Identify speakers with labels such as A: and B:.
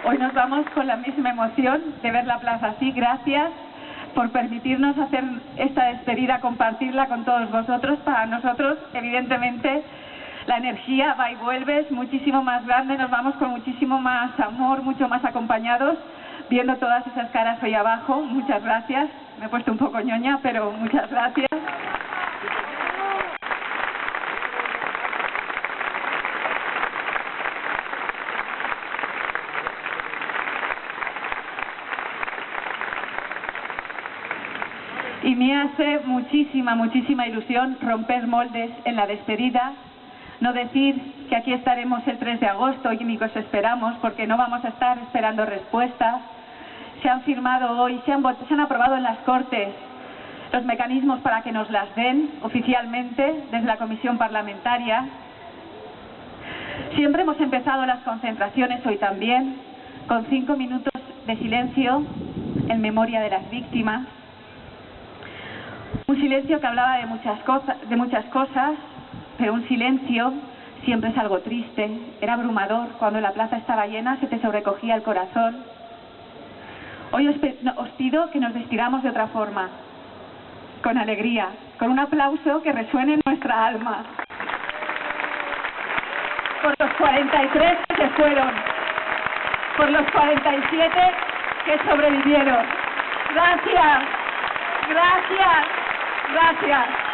A: Hoy nos vamos con la misma emoción de ver la plaza así. Gracias por permitirnos hacer esta despedida, compartirla con todos vosotros. Para nosotros, evidentemente, la energía va y vuelve, es muchísimo más grande, nos vamos con muchísimo más amor, mucho más acompañados, viendo todas esas caras hoy abajo. Muchas gracias, me he puesto un poco ñoña, pero muchas gracias. Y me hace muchísima ilusión romper moldes en la despedida, no decir que aquí estaremos el 3 de agosto y ni que os esperamos, porque no vamos a estar esperando respuestas. Se han firmado hoy, se han aprobado en las Cortes los mecanismos para que nos las den oficialmente desde la Comisión Parlamentaria. Siempre hemos empezado las concentraciones, hoy también, con 5 minutos de silencio en memoria de las víctimas. Un silencio que hablaba de muchas cosas, pero un silencio siempre es algo triste. Era abrumador. Cuando la plaza estaba llena se te sobrecogía el corazón. Hoy os pido que nos despidamos de otra forma, con alegría, con un aplauso que resuene en nuestra alma. Por los 43 que se fueron, por los 47 que sobrevivieron. Gracias, gracias. Gracias.